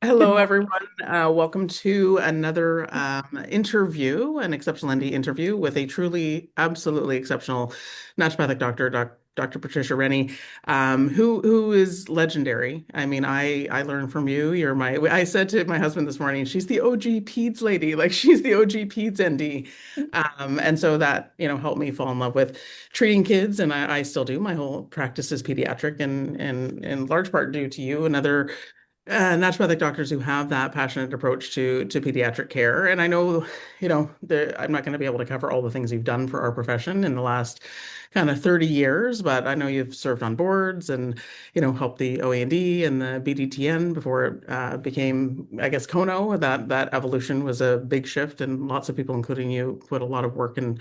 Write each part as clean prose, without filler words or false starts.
Hello, Good everyone. Welcome to another interview, an exceptional ND interview with a truly, absolutely exceptional naturopathic doctor, Dr. Patricia Rennie, who is legendary. I mean, I learned from you. You're my. I said to my husband this morning, she's the OG peds lady, like she's the OG peds ND, and so that helped me fall in love with treating kids, and I still do. My whole practice is pediatric, and in large part due to you and other naturopathic doctors who have that passionate approach to pediatric care. And I know, I'm not going to be able to cover all the things you've done for our profession in the last kind of 30 years, but I know you've served on boards and, helped the OA&D and the BDTN before it became, I guess, Kono. That evolution was a big shift, and lots of people, including you, put a lot of work and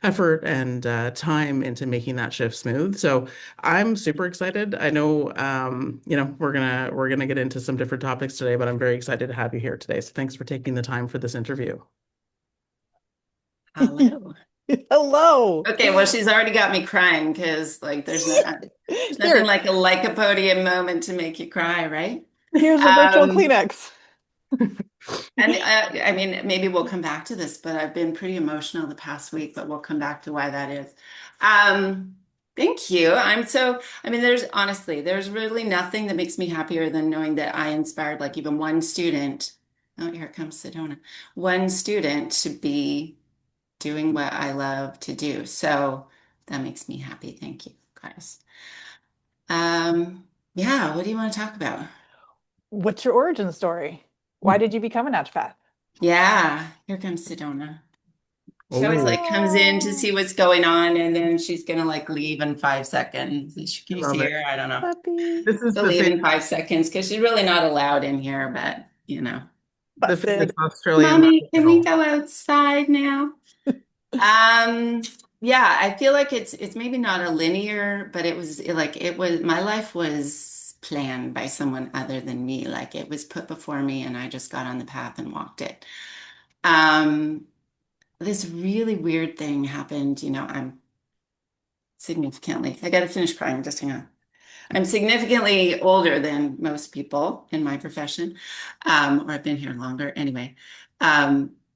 effort and time into making that shift smooth. So I'm super excited. I know, we're gonna get into some different topics today, but I'm very excited to have you here today. So thanks for taking the time for this interview. Hello. Hello. Okay, well, she's already got me crying because like there's nothing Here, like a lycopodium moment to make you cry, right? here's a virtual Um, Kleenex. and I mean, maybe we'll come back to this, but I've been pretty emotional the past week, but we'll come back to why that is. Um, Thank you. I mean, there's really nothing that makes me happier than knowing that I inspired like even one student. Oh, here comes Sedona. One student to be doing what I love to do. So that makes me happy. Thank you, guys. Yeah, what do you want to talk about? What's your origin story? Why did you become a naturopath? Yeah, here comes Sedona. She always Oh, like comes in to Oh, see what's going on and then she's gonna like leave in 5 seconds. I Can you love see it. her? I don't know. puppy. This is She'll leave in 5 seconds because she's really not allowed in here, but you know. the famous Busted. Australian Mommy, Market can we Girl. go outside now? Um, yeah, I feel like it's maybe not a linear, but it was my life was planned by someone other than me. Like it was put before me and I just got on the path and walked it. Um, this really weird thing happened, I'm significantly, I gotta finish crying, just hang on. I'm significantly older than most people in my profession, or I've been here longer. Anyway,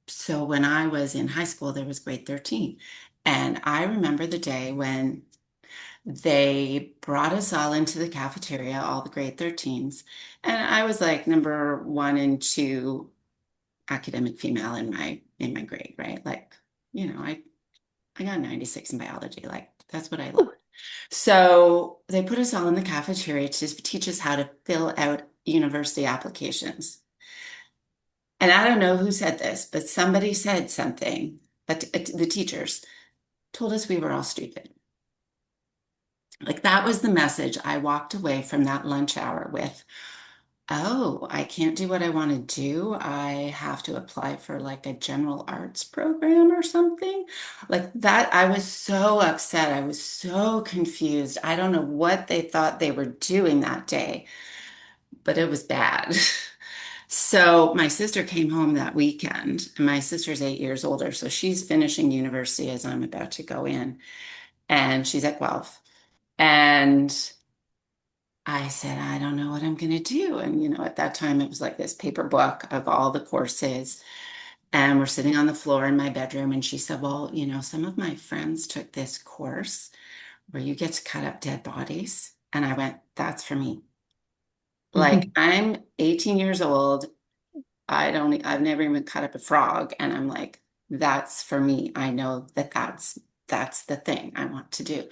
so when I was in high school, there was grade 13. And I remember the day when they brought us all into the cafeteria, all the grade 13s. And I was like number one and two academic female in my grade, right? Like, I got 96 in biology. Like, that's what I love. Ooh. So they put us all in the cafeteria to teach us how to fill out university applications. And I don't know who said this, but somebody said something, but the teachers told us we were all stupid. Like that was the message I walked away from that lunch hour with. Oh, I can't do what I want to do. I have to apply for like a general arts program or something. Like that, I was so upset. I was so confused. I don't know what they thought they were doing that day, but it was bad. So my sister came home that weekend, and my sister's 8 years older, so she's finishing university as I'm about to go in, and she's at Guelph. And I said, I don't know what I'm going to do. And, at that time, it was like this paper book of all the courses. And we're sitting on the floor in my bedroom. And she said, well, some of my friends took this course where you get to cut up dead bodies. And I went, that's for me. Like, I'm 18 years old. I've never even cut up a frog. And I'm like, that's for me. I know that that's the thing I want to do.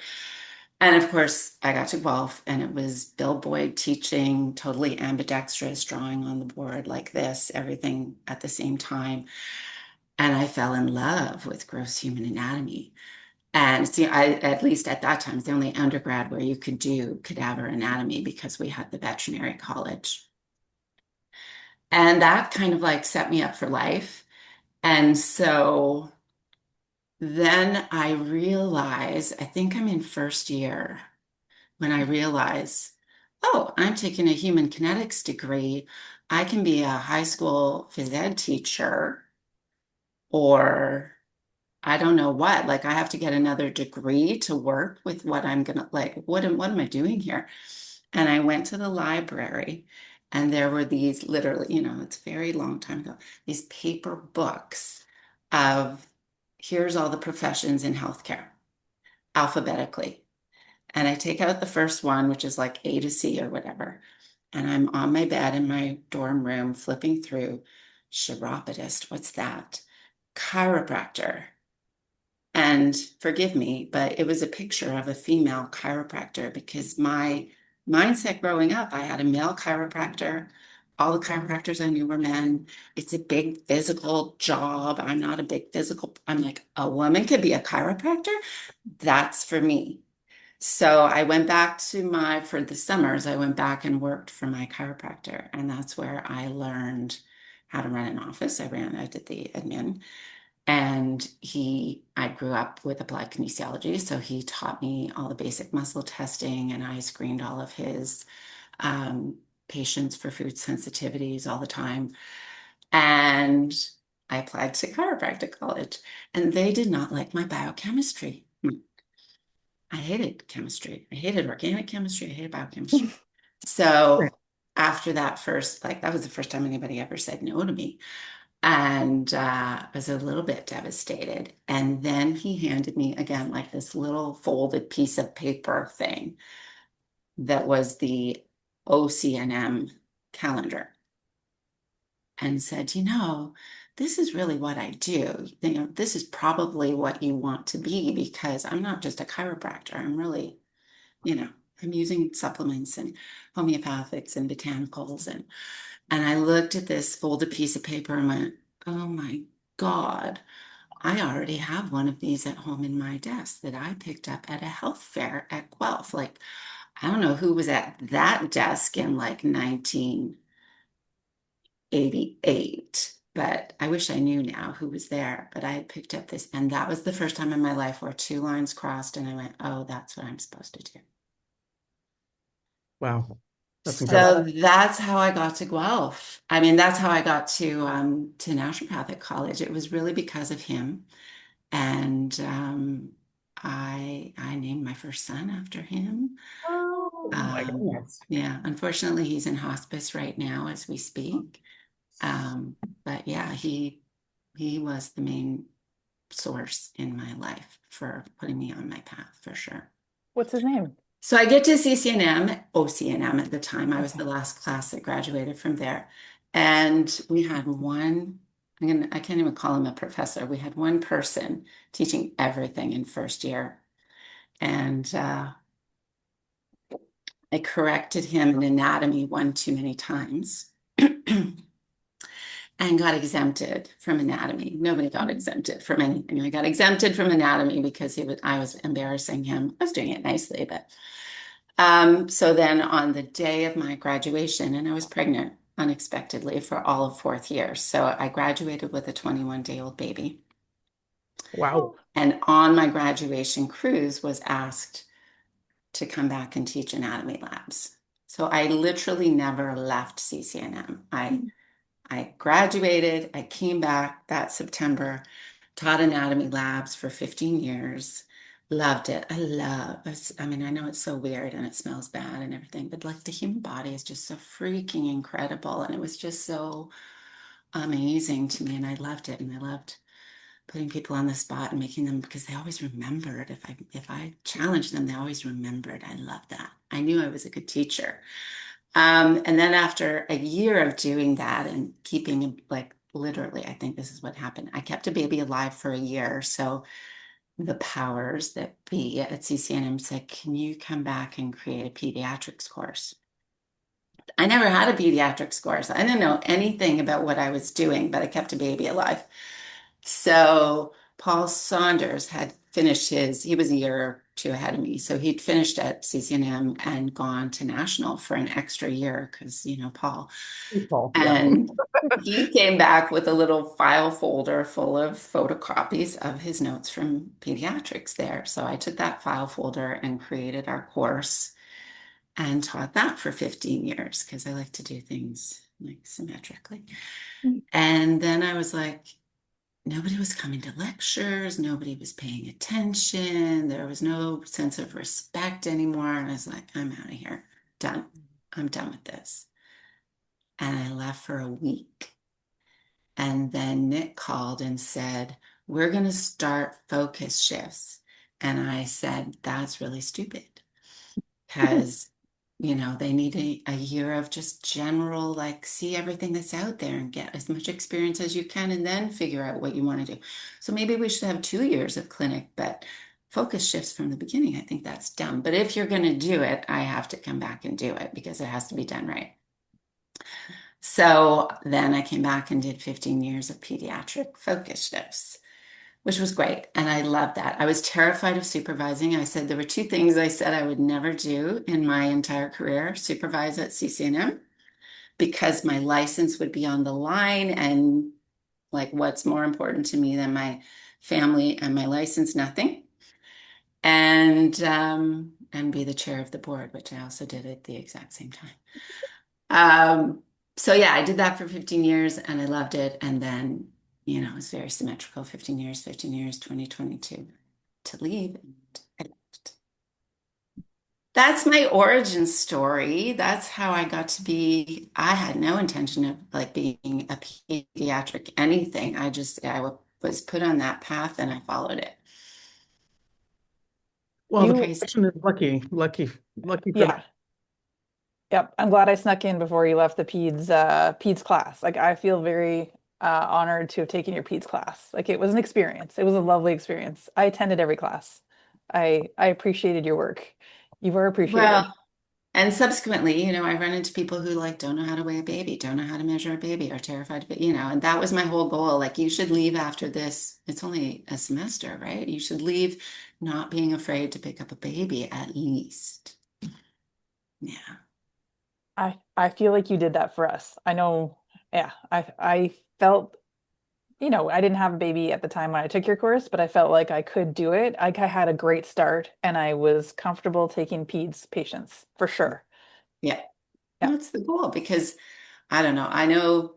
And of course, I got to Guelph and it was Bill Boyd teaching, totally ambidextrous, drawing on the board like this, everything at the same time. And I fell in love with gross human anatomy. And see, at least at that time, it's the only undergrad where you could do cadaver anatomy because we had the veterinary college. And that kind of like set me up for life. And so then I realized, I think I'm in first year when I realize, oh, I'm taking a human kinetics degree. I can be a high school phys ed teacher, or I don't know what. Like I have to get another degree to work with what I'm gonna like. What am I doing here? And I went to the library And there were these literally, it's a very long time ago, these paper books of here's all the professions in healthcare alphabetically. And I take out the first one, which is like A to C or whatever. And I'm on my bed in my dorm room flipping through chiropodist. What's that? Chiropractor. And forgive me, but it was a picture of a female chiropractor because my mindset growing up, I had a male chiropractor. All the chiropractors I knew were men. It's a big physical job. I'm not a big physical. I'm like, a woman could be a chiropractor. That's for me. So I went back for the summers, I went back and worked for my chiropractor. And that's where I learned how to run an office. I did the admin. And I grew up with applied kinesiology. So he taught me all the basic muscle testing, and I screened all of his um, patients for food sensitivities all the time. And I applied to chiropractic college, and they did not like my biochemistry. I hated chemistry. I hated organic chemistry. I hated biochemistry. So after that that was the first time anybody ever said no to me. And I was a little bit devastated. And then he handed me again, like this little folded piece of paper thing that was the OCNM calendar, and said, this is really what I do. This is probably what you want to be, because I'm not just a chiropractor. I'm really, I'm using supplements and homeopathics and botanicals. And I looked at this folded piece of paper and went, oh my God, I already have one of these at home in my desk that I picked up at a health fair at Guelph. Like, I don't know who was at that desk in like 1988, but I wish I knew now who was there. But I had picked up this, and that was the first time in my life where two lines crossed, and I went, oh, that's what I'm supposed to do. Wow. That's So incredible. that's how I got to Guelph. I mean, that's how I got to naturopathic college. It was really because of him. And I named my first son after him. Oh my goodness. Yeah, unfortunately, he's in hospice right now as we speak. But yeah, he was the main source in my life for putting me on my path for sure. What's his name? So I get to CCNM, OCNM at the time. I was Okay. the last class that graduated from there. And we had I can't even call him a professor. We had one person teaching everything in first year. And I corrected him in anatomy one too many times and got exempted from anatomy. Nobody got exempted from anything. I got exempted from anatomy because I was embarrassing him. I was doing it nicely, but so then on the day of my graduation, and I was pregnant unexpectedly for all of fourth year. So I graduated with a 21-day-old baby. Wow. And on my graduation cruise was asked to come back and teach anatomy labs. So I literally never left CCNM. I graduated, I came back that September, taught anatomy labs for 15 years, loved it. I mean, I know it's so weird and it smells bad and everything, but like the human body is just so freaking incredible. And it was just so amazing to me. And I loved it. And I loved putting people on the spot and making them, because they always remembered. If I challenged them, they always remembered. I loved that. I knew I was a good teacher. And then after a year of doing that and keeping him, like literally, I think this is what happened. I kept a baby alive for a year. So the powers that be at CCNM said, can you come back and create a pediatrics course? I never had a pediatrics course. I didn't know anything about what I was doing, but I kept a baby alive. So Paul Saunders had finished he was a year or two ahead of me. So he'd finished at CCNM and gone to national for an extra year because, Paul. People. Yeah. And he came back with a little file folder full of photocopies of his notes from pediatrics there. So I took that file folder and created our course and taught that for 15 years because I like to do things like symmetrically. And then I was like, nobody was coming to lectures. Nobody was paying attention. There was no sense of respect anymore. And I was like, I'm out of here. Done. I'm done with this. and I left for a week. And then Nick called and said, we're going to start focus shifts. And I said, that's really stupid because, they need a year of just general, like, see everything that's out there and get as much experience as you can and then figure out what you want to do. So maybe we should have 2 years of clinic, but focus shifts from the beginning. I think that's dumb. But if you're going to do it, I have to come back and do it because it has to be done right. So then I came back and did 15 years of pediatric focus shifts, which was great. And I loved that. I was terrified of supervising. I said there were two things I said I would never do in my entire career, supervise at CCNM, because my license would be on the line. And like, what's more important to me than my family and my license? Nothing. And be the chair of the board, which I also did at the exact same time. So yeah, I did that for 15 years and I loved it. And then, it was very symmetrical, 15 years, 2022 to leave. And I left. That's my origin story. That's how I got to be. I had no intention of like being a pediatric anything. I was put on that path and I followed it. Well, the You, Crazy. profession is lucky for yeah, yep. I'm glad I snuck in before you left the peds class. Like, I feel very honored to have taken your peds class. Like, it was an experience. It was a lovely experience. I attended every class. I appreciated your work. You were appreciated. Well, and subsequently, I run into people who like don't know how to weigh a baby, don't know how to measure a baby, are terrified of it, and that was my whole goal. Like, you should leave after this. It's only a semester, right? You should leave not being afraid to pick up a baby at least. Yeah. I feel like you did that for us. I know, yeah. I felt, I didn't have a baby at the time when I took your course, but I felt like I could do it. Like, I had a great start and I was comfortable taking peds patients for sure. Yeah. Yeah. That's the goal because I don't know. I know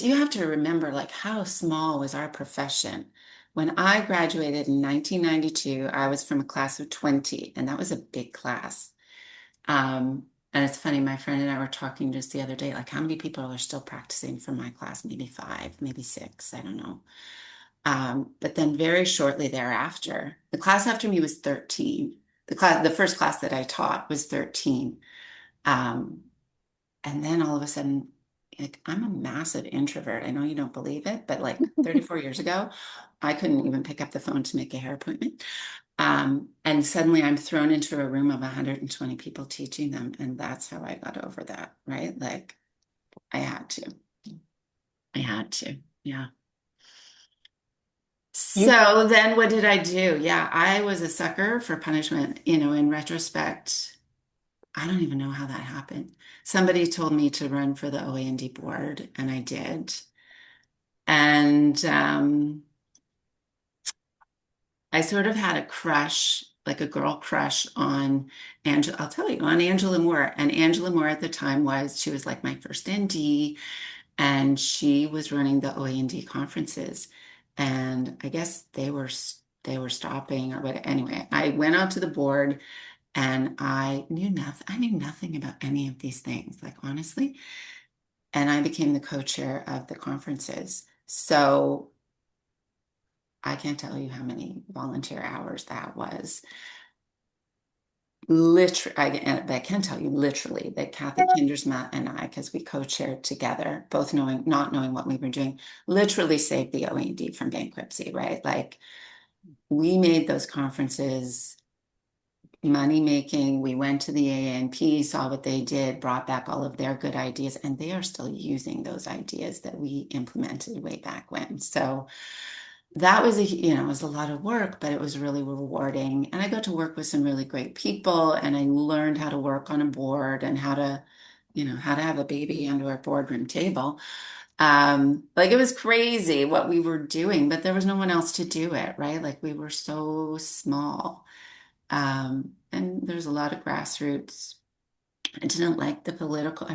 you have to remember like how small was our profession. When I graduated in 1992, I was from a class of 20, and that was a big class. And it's funny, my friend and I were talking just the other day, like how many people are still practicing from my class? Maybe five, maybe six, I don't know. But then very shortly thereafter, the class after me was 13. The first class that I taught was 13. Um, and then all of a sudden, like, I'm a massive introvert. I know you don't believe it, but like 34 years ago, I couldn't even pick up the phone to make a hair appointment. And suddenly I'm thrown into a room of 120 people teaching them. And that's how I got over that, right? Like, I had to. I had to. Yeah. You So then what did I do? Yeah, I was a sucker for punishment. In retrospect, I don't even know how that happened. Somebody told me to run for the OAND board, and I did. And I sort of had a crush, like a girl crush on Angela. I'll tell you, on Angela Moore. And Angela Moore at the time she was like my first ND, and she was running the OAND conferences. And I guess they were stopping or what. Anyway, I went out to the board and I knew nothing. I knew nothing about any of these things, like honestly. And I became the co-chair of the conferences. So I can't tell you how many volunteer hours that was. Literally, I can tell you literally that Kathy Kindersma and I, because we co-chaired together, both not knowing what we were doing, literally saved the OAD from bankruptcy, right? Like, we made those conferences money making. We went to the ANP, saw what they did, brought back all of their good ideas, and they are still using those ideas that we implemented way back when. So that was it was a lot of work, but it was really rewarding. And I got to work with some really great people, and I learned how to work on a board and how to have a baby under a boardroom table. Like, it was crazy what we were doing, but there was no one else to do it, right? Like, we were so small. And there's a lot of grassroots. I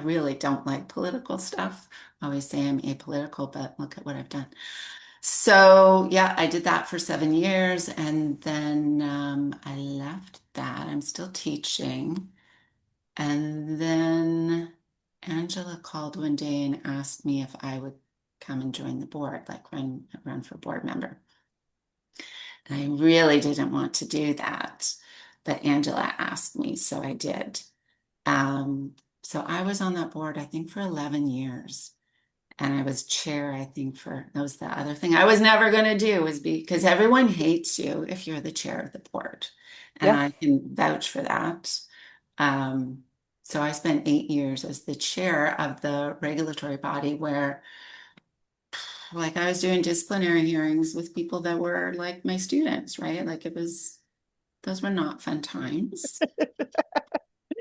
really don't like political stuff. I always say I'm apolitical, but look at what I've done. So yeah, I did that for 7 years, and then I left that. I'm still teaching. And then Angela called one day and asked me if I would come and join the board, like run for board member. And I really didn't want to do that, but Angela asked me, so I did. Um, so I was on that board, I think, for 11 years. And I was chair, I think, that was the other thing I was never going to do was because everyone hates you if you're the chair of the board. And Yes. I can vouch for that. Um, so I spent 8 years as the chair of the regulatory body where, like, I was doing disciplinary hearings with people that were like my students, right? Those were not fun times.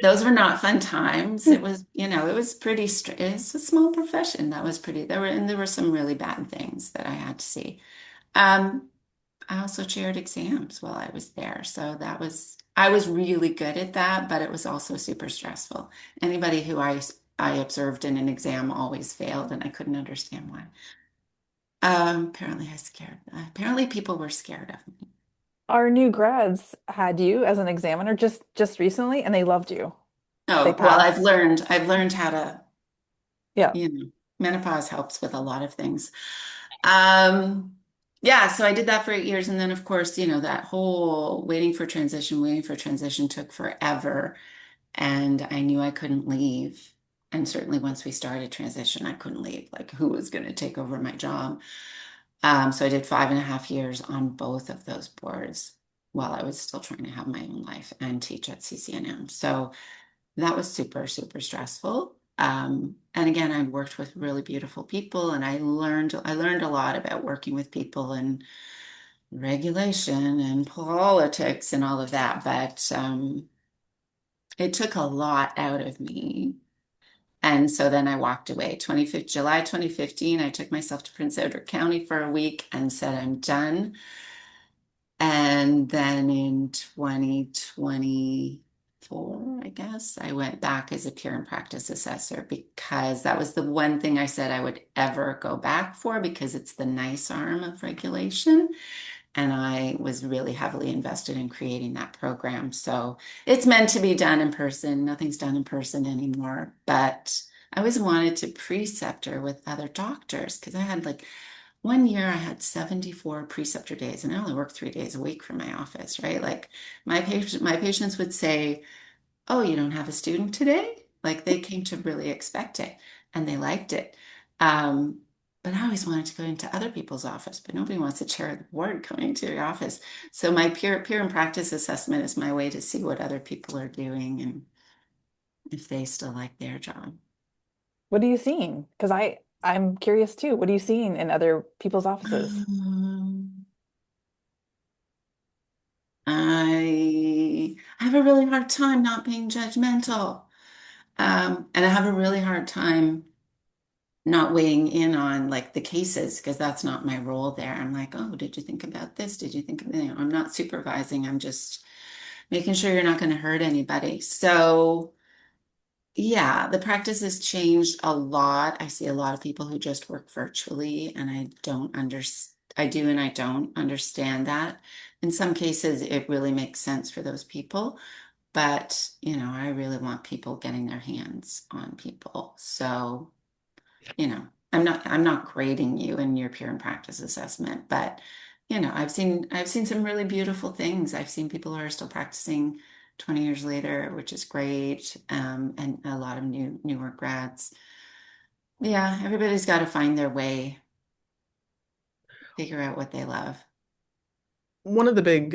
Those were not fun times. It was, it was pretty it's a small profession. That was pretty, there were some really bad things that I had to see. Um, I also chaired exams while I was there. So I was really good at that, but it was also super stressful. Anybody who I observed in an exam always failed, and I couldn't understand why. Apparently people were scared of me. Our new grads had you as an examiner just recently, and they loved you. They Oh, well, passed. I've learned how to, Yeah. menopause helps with a lot of things. Um, yeah, so I did that for 8 years. And then, of course, that whole waiting for transition took forever. And I knew I couldn't leave. And certainly once we started transition, I couldn't leave. Like, who was going to take over my job? So I did 5.5 years on both of those boards while I was still trying to have my own life and teach at CCNM. So that was super, super stressful. And again, I worked with really beautiful people, and I learned a lot about working with people and regulation and politics and all of that. But it took a lot out of me. And so then I walked away. July 2015, I took myself to Prince Edward County for a week and said, I'm done. And then in 2024, I guess, I went back as a peer and practice assessor because that was the one thing I said I would ever go back for because it's the nice arm of regulation. And I was really heavily invested in creating that program. So it's meant to be done in person. Nothing's done in person anymore. But I always wanted to preceptor with other doctors because I had like 1 year I had 74 preceptor days and I only worked 3 days a week from my office, right? Like my patients would say, "Oh, you don't have a student today?" Like they came to really expect it and they liked it. Um, but I always wanted to go into other people's office, but nobody wants to chair the board coming to your office. So my peer and practice assessment is my way to see what other people are doing and if they still like their job. What are you seeing? Because I'm curious too. What are you seeing in other people's offices? Um, I have a really hard time not being judgmental. And I have a really hard time not weighing in on like the cases because that's not my role there. I'm like, oh, did you think about this? Did you think of, I'm not supervising. I'm just making sure you're not going to hurt anybody. So yeah, the practice has changed a lot. I see a lot of people who just work virtually, and I do and I don't understand that. In some cases, it really makes sense for those people, but I really want people getting their hands on people. So, I'm not grading you in your peer and practice assessment, but I've seen some really beautiful things. I've seen people who are still practicing 20 years later, which is great. And a lot of newer grads. Yeah, everybody's got to find their way, figure out what they love. One of the big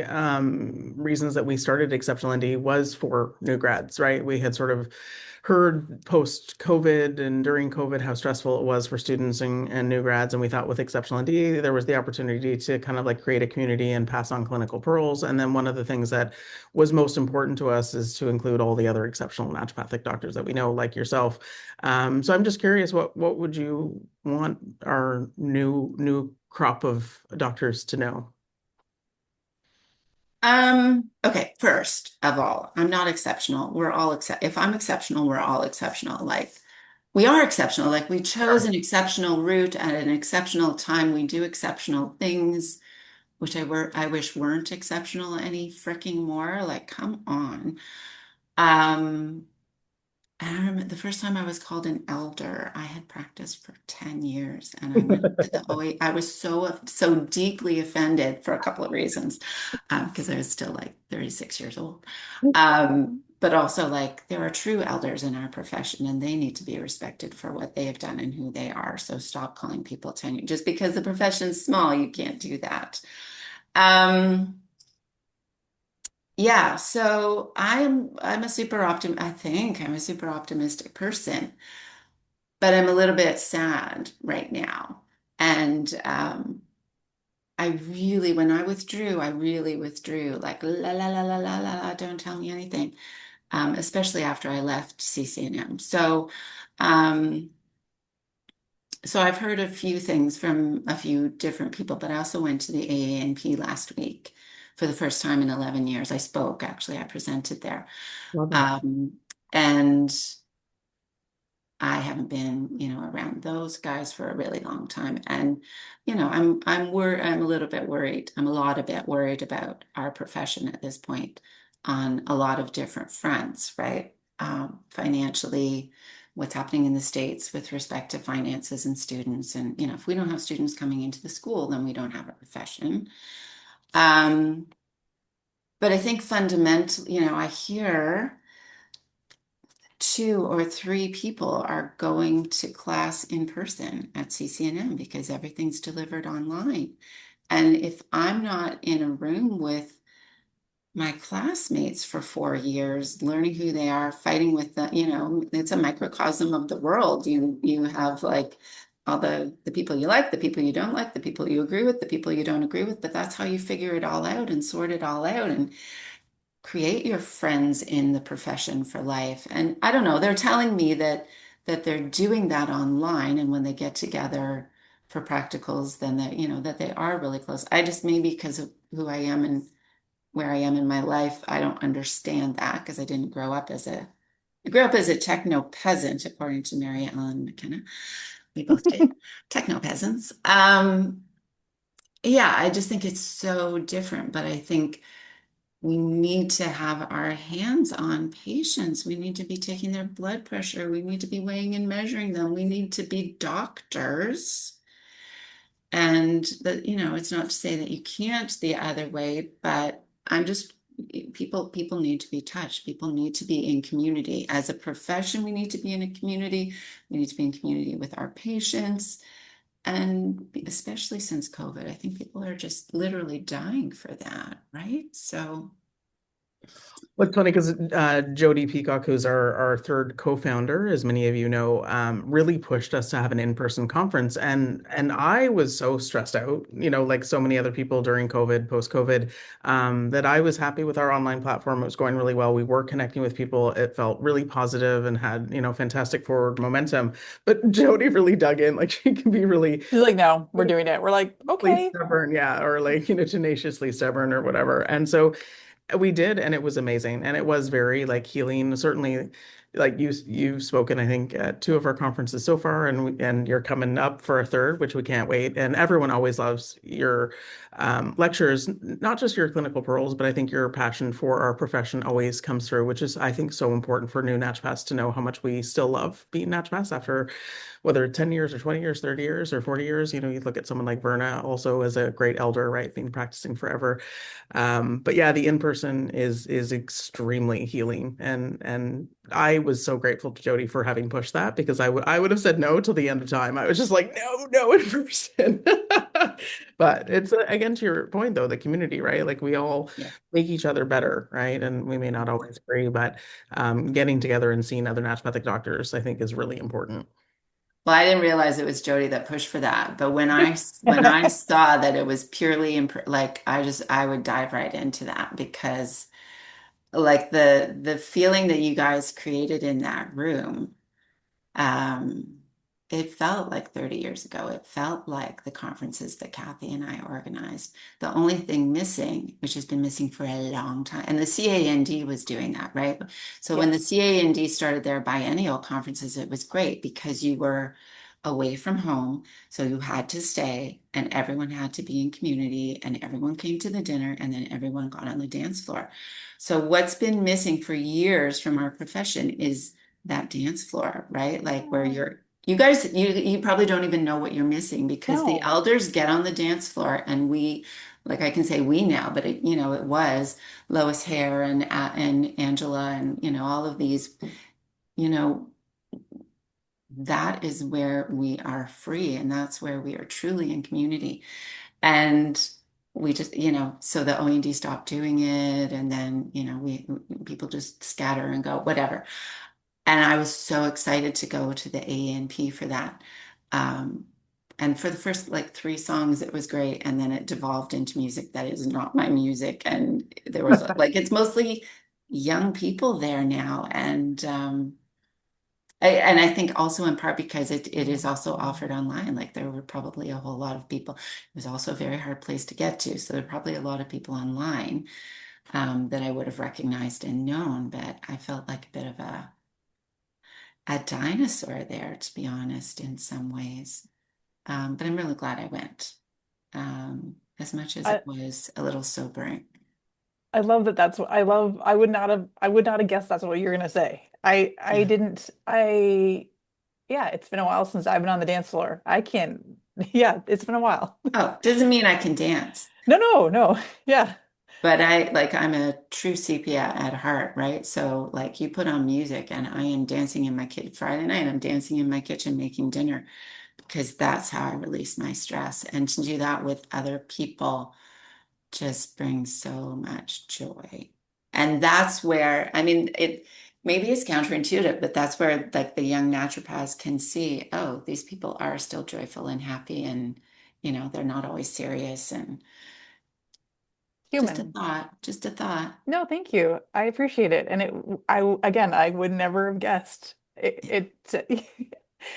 reasons that we started Exceptional ND was for new grads, right? We had sort of heard post-COVID and during COVID how stressful it was for students and new grads. And we thought with Exceptional ND, there was the opportunity to kind of like create a community and pass on clinical pearls. And then one of the things that was most important to us is to include all the other exceptional naturopathic doctors that we know, like yourself. So I'm just curious, what would you want our new crop of doctors to know? Okay, first of all, I'm not exceptional. We're all if I'm exceptional, we're all exceptional. Like we are exceptional. Like we chose an exceptional route at an exceptional time. We do exceptional things, which I wish weren't exceptional any freaking more. Like, come on. Um, And I remember the first time I was called an elder, I had practiced for 10 years and I went to the OA. I was so deeply offended for a couple of reasons, because I was still like 36 years old. But also like there are true elders in our profession and they need to be respected for what they have done and who they are. So stop calling people tenured. Just because the profession's small, you can't do that. Um, yeah, so I'm a super I think I'm a super optimistic person, but I'm a little bit sad right now. And I really, when I really withdrew, like la la la la la la, la, don't tell me anything. Especially after I left CCNM. Um, so I've heard a few things from a few different people, but I also went to the AANP last week for the first time in 11 years. I spoke, actually, I presented there. Love it. Um, and I haven't been, around those guys for a really long time. And, I'm a little bit worried. I'm a lot a bit worried about our profession at this point on a lot of different fronts, right? Financially, what's happening in the States with respect to finances and students. And, if we don't have students coming into the school, then we don't have a profession. Um, but I think fundamentally, I hear two or three people are going to class in person at CCNM because everything's delivered online. And if I'm not in a room with my classmates for 4 years, learning who they are, fighting with them, it's a microcosm of the world. You have like all the people you like, the people you don't like, the people you agree with, the people you don't agree with, but that's how you figure it all out and sort it all out. And create your friends in the profession for life. And I don't know, they're telling me that they're doing that online and when they get together for practicals, then that they are really close. I just maybe because of who I am and where I am in my life, I don't understand that because I grew up as a techno peasant, according to Mary Ellen McKenna. We both did techno peasants. Yeah, I just think it's so different, but I think we need to have our hands on patients. We need to be taking their blood pressure. We need to be weighing and measuring them. We need to be doctors. And it's not to say that you can't the other way, but people need to be touched. People need to be in community. As a profession, we need to be in a community. We need to be in community with our patients. And especially since COVID, I think people are just literally dying for that, right? So Well, it's funny because Jody Peacock, who's our third co-founder, as many of you know, really pushed us to have an in-person conference, and I was so stressed out, like so many other people during COVID, post-COVID, that I was happy with our online platform. It was going really well. We were connecting with people. It felt really positive and had, fantastic forward momentum. But Jody really dug in, like she can be really She's like, no, we're doing it. We're like, really okay. stubborn, yeah, or like, tenaciously stubborn or whatever. And so we did, and it was amazing, and it was very like healing. Certainly, like you've spoken, I think, at two of our conferences so far, and you're coming up for a third, which we can't wait. And everyone always loves your lectures, not just your clinical pearls, but I think your passion for our profession always comes through, which is I think so important for new naturopaths to know how much we still love being naturopaths after whether 10 years or 20 years, 30 years or 40 years. You look at someone like Verna also as a great elder, right, been practicing forever. But yeah, the in-person is extremely healing, and I was so grateful to Jody for having pushed that because I would have said no till the end of time. I was just like, no, no in person. But it's again to your point though, the community, right? Like we all yeah. make each other better, right? And we may not always agree, but getting together and seeing other naturopathic doctors, I think, is really important. Well, I didn't realize it was Jody that pushed for that, but when I saw that it was purely like I would dive right into that because like the feeling that you guys created in that room, um, it felt like 30 years ago. It felt like the conferences that Kathy and I organized. The only thing missing, which has been missing for a long time, and the CAND was doing that, right? So when the Yes. CAND started their biennial conferences, it was great because you were away from home. So you had to stay and everyone had to be in community and everyone came to the dinner and then everyone got on the dance floor. So what's been missing for years from our profession is that dance floor, right? Like where Oh, you guys, you probably don't even know what you're missing because the no. elders get on the dance floor and we, like I can say we now, but it was Lois Hare and Angela and, all of these, you know, that is where we are free and that's where we are truly in community. And we just, so the OND stopped doing it and then, people just scatter and go, whatever. And I was so excited to go to the ANP for that. Um, and for the first like three songs, it was great. And then it devolved into music that is not my music. And there was like, it's mostly young people there now. And I think also in part because it is also offered online. Like there were probably a whole lot of people. It was also a very hard place to get to. So there are probably a lot of people online that I would have recognized and known. But I felt like a bit of a dinosaur there, to be honest, in some ways. But I'm really glad I went, as much as I it was a little sobering. I love that that's what I love. I would not have guessed that's what you're gonna say. I Yeah. didn't yeah, it's been a while since I've been on the dance floor. I can't yeah, it's been a while. Oh, doesn't mean I can dance, No, no, no. Yeah. but I'm a true sepia at heart, right? So like you put on music and I am dancing in my kid Friday night, I'm dancing in my kitchen making dinner because that's how I release my stress. And to do that with other people just brings so much joy. And that's where, I mean, it maybe it's counterintuitive, but that's where like the young naturopaths can see, oh, these people are still joyful and happy and, they're not always serious and just a Human. thought, just a thought. No, thank you. I appreciate it. And again, I would never have guessed.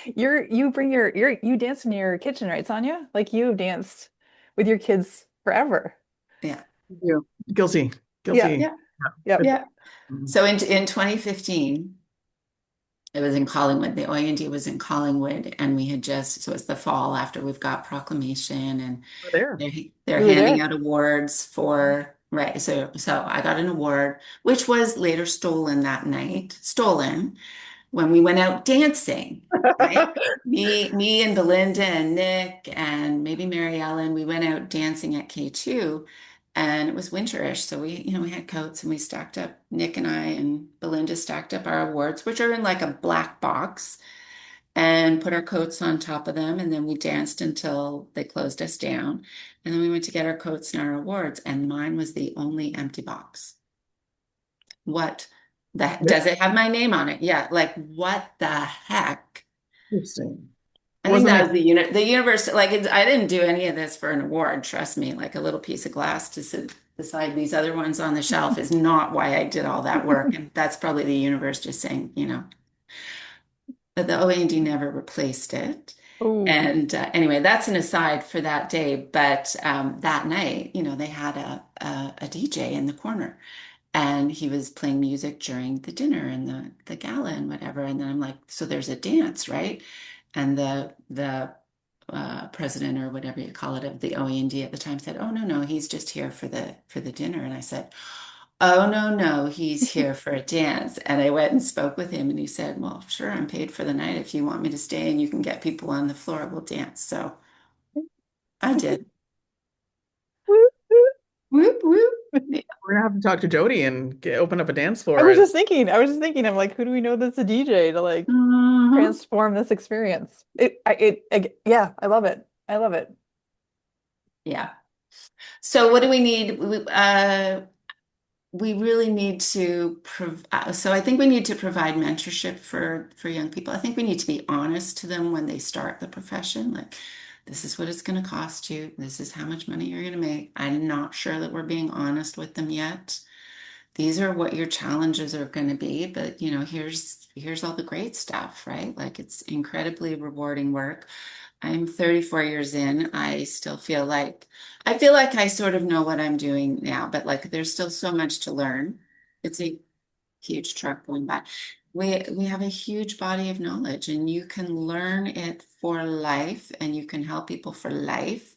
You bring you dance in your kitchen, right, Sonya? Like you've danced with your kids forever. Yeah. Yeah. Guilty. Yeah. Guilty. Yeah. Yep. Good. Yeah. So in 2015, it was in Collingwood. The OND was in Collingwood, and so it's the fall after we've got proclamation, and We're there. they're We were handing there. out awards for right. So I got an award, which was later stolen that night. Stolen when we went out dancing, right? Me and Belinda and Nick and maybe Mary Ellen, we went out dancing at K2 and it was winterish. So we had coats and we stacked up, Nick and I and Belinda stacked up our awards, which are in like a black box and put our coats on top of them. And then we danced until they closed us down. And then we went to get our coats and our awards. And mine was the only empty box. What does it have my name on it? Yeah, like what the heck? Interesting. I think Wasn't that it? was the universe. Like I didn't do any of this for an award. Trust me, like a little piece of glass to sit beside these other ones on the shelf is not why I did all that work. And that's probably the universe just saying. But the OAND never replaced it. Oh, And anyway, that's an aside for that day. But that night, they had a DJ in the corner. And he was playing music during the dinner and the gala and whatever. And then I'm like, so there's a dance, right? And the president or whatever you call it of the OEND at the time said, "Oh no, he's just here for the dinner." And I said, "Oh no, he's here for a dance." And I went and spoke with him, and he said, "Well, sure, I'm paid for the night. If you want me to stay and you can get people on the floor, we'll dance." So I did. Whoop whoop. Yeah. We're gonna have to talk to Jody and open up a dance floor. I was just thinking, I'm like, who do we know that's a DJ to like Mhm. transform this experience? Yeah, I love it. I love it. Yeah. So what do we need? We really need to so I think we need to provide mentorship for young people. I think we need to be honest to them when they start the profession. Like, this is what it's going to cost you. This is how much money you're going to make. I'm not sure that we're being honest with them yet. These are what your challenges are going to be, but here's all the great stuff, right? Like it's incredibly rewarding work. I'm 34 years in. I feel like I sort of know what I'm doing now, but like there's still so much to learn. It's a huge truck going by. We have a huge body of knowledge and you can learn it for life and you can help people for life.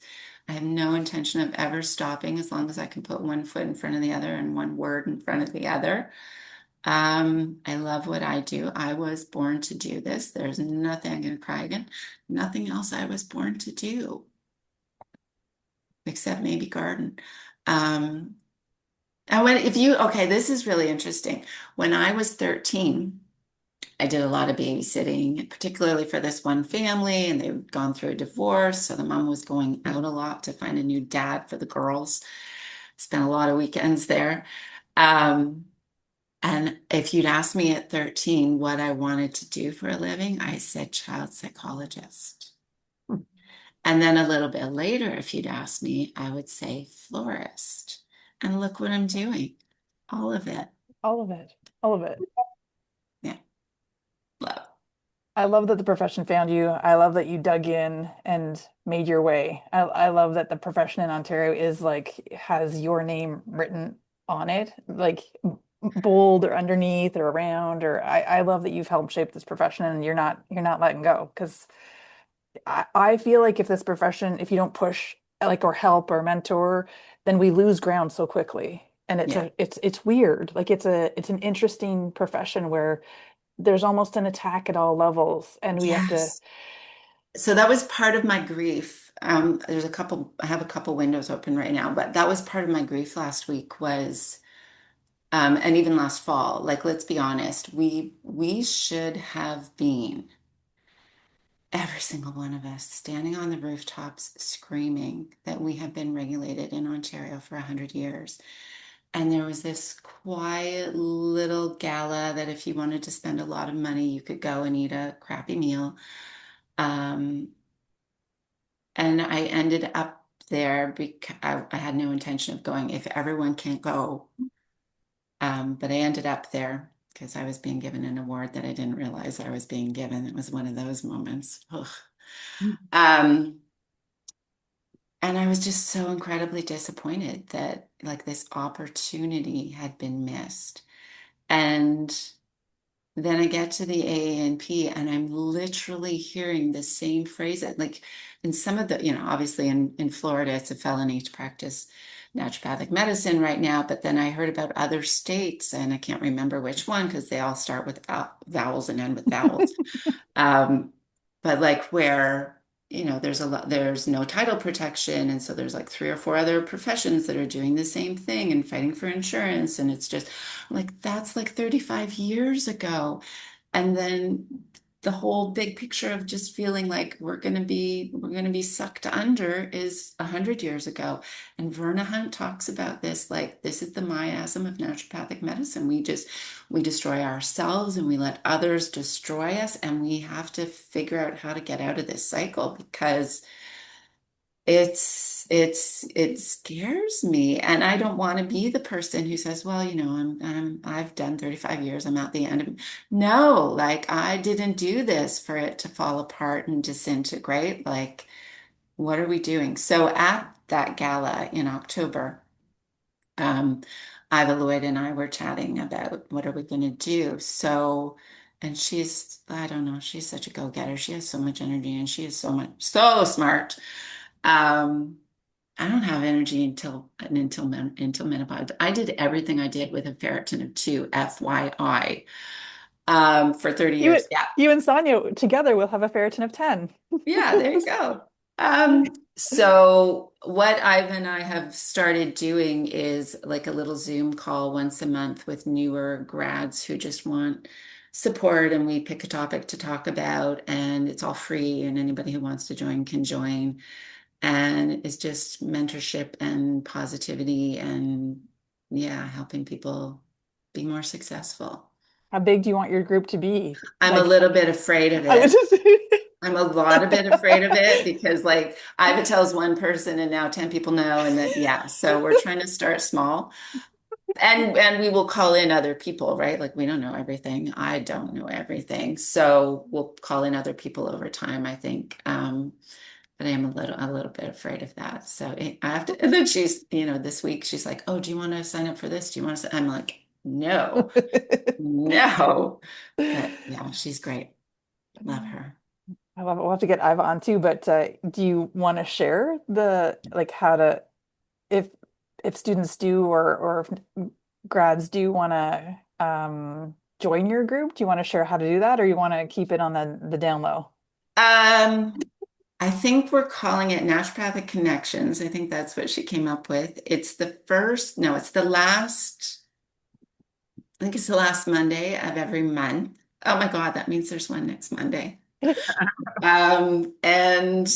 I have no intention of ever stopping as long as I can put one foot in front of the other and one word in front of the other. I love what I do. I was born to do this. There's nothing, I'm going to cry again. Nothing else I was born to do except maybe garden. Um, and okay, this is really interesting. When I was 13, I did a lot of babysitting, particularly for this one family, and they'd gone through a divorce. So the mom was going out a lot to find a new dad for the girls. Spent a lot of weekends there. Um, and if you'd asked me at 13 what I wanted to do for a living, I said child psychologist. And then a little bit later, if you'd asked me, I would say florist. And look what I'm doing. All of it. All of it. All of it. Yeah, love. I love that the profession found you. I love that you dug in and made your way. I love that the profession in Ontario is like has your name written on it, like bold or underneath or around. Or I love that you've helped shape this profession and you're not letting go. Because I feel like if this profession, if you don't push like or help or mentor, then we lose ground so quickly. And Yeah. it's weird. Like it's an interesting profession where there's almost an attack at all levels, and we have to. Yes. So that was part of my grief. I have a couple windows open right now, but that was part of my grief last week was, and even last fall, like, let's be honest, we should have been, every single one of us, standing on the rooftops screaming that we have been regulated in Ontario for 100 years. And there was this quiet little gala that if you wanted to spend a lot of money, you could go and eat a crappy meal. Um, And I ended up there because I had no intention of going if everyone can't go. But I ended up there because I was being given an award that I didn't realize I was being given. It was one of those moments. Ugh. Um, and I was just so incredibly disappointed that like this opportunity had been missed. And then I get to the AANP and I'm literally hearing the same phrase that like in some of the, obviously in Florida, it's a felony to practice naturopathic medicine right now. But then I heard about other states and I can't remember which one because they all start with vowels and end with vowels. Um, but like where, there's no title protection. And so there's like three or four other professions that are doing the same thing and fighting for insurance. And it's just like, that's like 35 years ago. And then the whole big picture of just feeling like we're going to be sucked under is 100 years ago. And Verna Hunt talks about this, like this is the miasm of naturopathic medicine. We destroy ourselves and we let others destroy us, and we have to figure out how to get out of this cycle because it scares me, and I don't want to be the person who says, well, I've done 35 years, I'm at the end of it. No, like I didn't do this for it to fall apart and disintegrate. Like, what are we doing? So at that gala in October, um, Iva Lloyd and I were chatting about what are we going to do. So, and I don't know, she's such a go-getter. She has so much energy and she is so smart. Um, I don't have energy until menopause. I did everything I did with a ferritin of 2, FYI, for 30 You years. Yeah. you and Sonya together will have a ferritin of 10. Yeah, there you go. So what Ivan and I have started doing is like a little Zoom call once a month with newer grads who just want support, and we pick a topic to talk about, and it's all free, and anybody who wants to join can join. And it's just mentorship and positivity and yeah, helping people be more successful. How big do you want your group to be? I'm a Like, little bit afraid of I was it. just I'm a lot a bit afraid of it because like Iva tells one person and now 10 people know, and that yeah, so we're trying to start small. And we will call in other people, right? Like we don't know everything. I don't know everything. So we'll call in other people over time, I think. But I am a little bit afraid of that. So I have to, and then she's, this week she's like, "Oh, do you want to sign up for this? Do you want to?" I'm like, "No, no." But yeah, she's great. Love her. we'll have to get Iva on too, but do you want to share the like how to if students do or if grads do want to join your group? Do you want to share how to do that, or you want to keep it on the down low? Um, I think we're calling it Naturopathic Connections. I think that's what she came up with. It's the first, no, it's the last, I think it's the last Monday of every month. Oh my God, that means there's one next Monday. And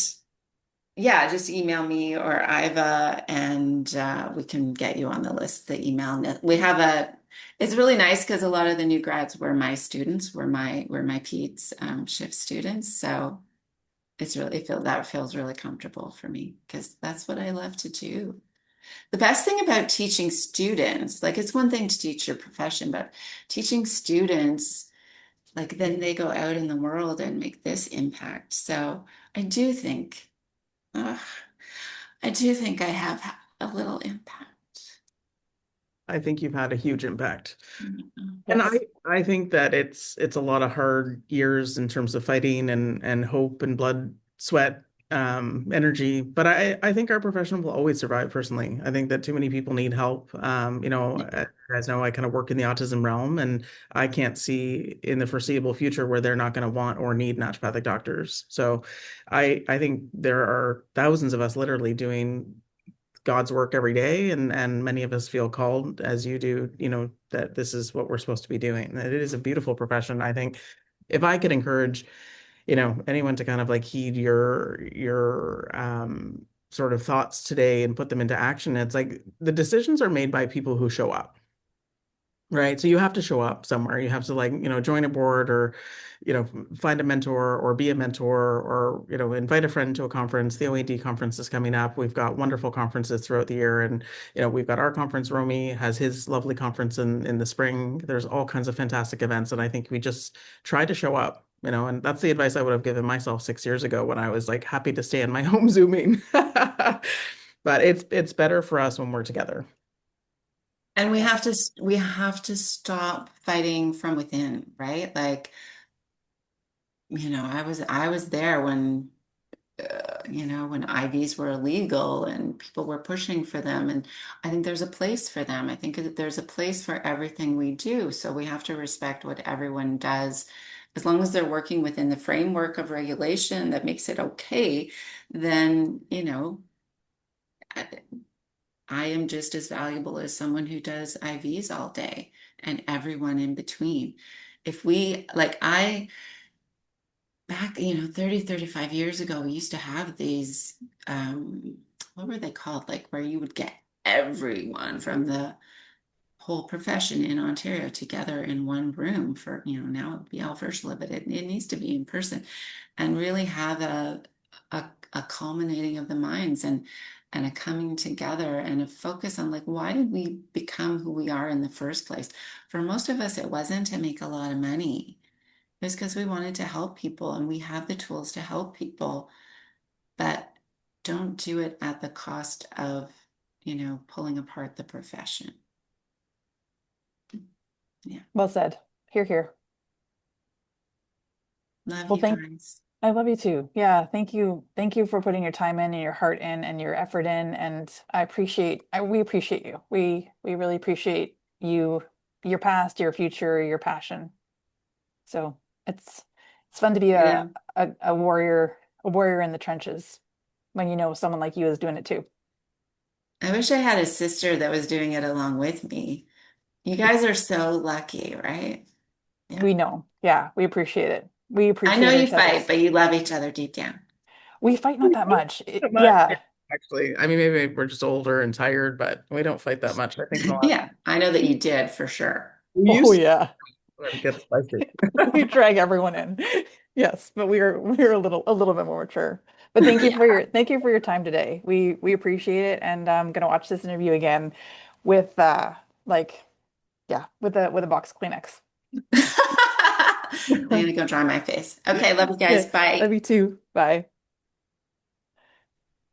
yeah, just email me or Iva and we can get you on the list, the email. We have it's really nice because a lot of the new grads were my students, were my Pete's shift students. So that feels really comfortable for me because that's what I love to do. The best thing about teaching students, like it's one thing to teach your profession, but teaching students, like then they go out in the world and make this impact. So I do think, uh, I do think I have a little impact. I think you've had a huge impact. And Yes. I think that it's a lot of hard years in terms of fighting and hope and blood, sweat, energy. But I think our profession will always survive personally. I think that too many people need help. As you guys know, I kind of work in the autism realm, and I can't see in the foreseeable future where they're not going to want or need naturopathic doctors. So I think there are thousands of us literally doing God's work every day, and many of us feel called, as you do, that this is what we're supposed to be doing. It is a beautiful profession. I think if I could encourage, anyone to kind of like heed your sort of thoughts today and put them into action, it's like the decisions are made by people who show up. Right. So you have to show up somewhere. You have to like, join a board or, find a mentor or be a mentor or, invite a friend to a conference. The OAD conference is coming up. We've got wonderful conferences throughout the year. And, we've got our conference. Romy has his lovely conference in the spring. There's all kinds of fantastic events. And I think we just try to show up, and that's the advice I would have given myself 6 years ago when I was like happy to stay in my home Zooming. But it's better for us when we're together. And Yes. we have to stop fighting from within, right? Like, I was there when when IVs were illegal and people were pushing for them. And I think there's a place for them. I think that there's a place for everything we do. So we have to respect what everyone does. As long as they're working within the framework of regulation that makes it okay, then, I, I am just as valuable as someone who does IVs all day and everyone in between. If we, like back, 30, 35 years ago, we used to have these, what were they called? Like where you would get everyone from the whole profession in Ontario together in one room for, now it'd be all virtual, but it needs to be in person and really have a culminating of the minds and a coming together and a focus on like, why did we become who we are in the first place? For most of us, it wasn't to make a lot of money. It's because we wanted to help people and we have the tools to help people, but don't do it at the cost of, pulling apart the profession. Yeah. Well said. Here, here. Love Well, you guys. I love you too. Yeah, thank you. Thank you for putting your time in and your heart in and your effort in. And we appreciate you. We really appreciate you, your past, your future, your passion. So it's it's fun to be Yeah. a warrior in the trenches when you know someone like you is doing it too. I wish I had a sister that was doing it along with me. You guys are so lucky, right? Yeah. We know. Yeah, we appreciate it. We I know appreciate you each fight, other's. but you love each other deep down. We fight not that much. So much. Yeah. Actually, I mean, maybe we're just older and tired, but we don't fight that much. I think the last Yeah, I know that you did for sure. we Oh used yeah. to get spicy. We drag everyone in. Yes, but we're a little bit more mature. But Yeah. thank you for your time today. We appreciate it, and I'm gonna watch this interview again with like yeah with a box of Kleenex. I'm gonna go dry my face. Okay, love you guys. Okay, love Bye. you too. Bye.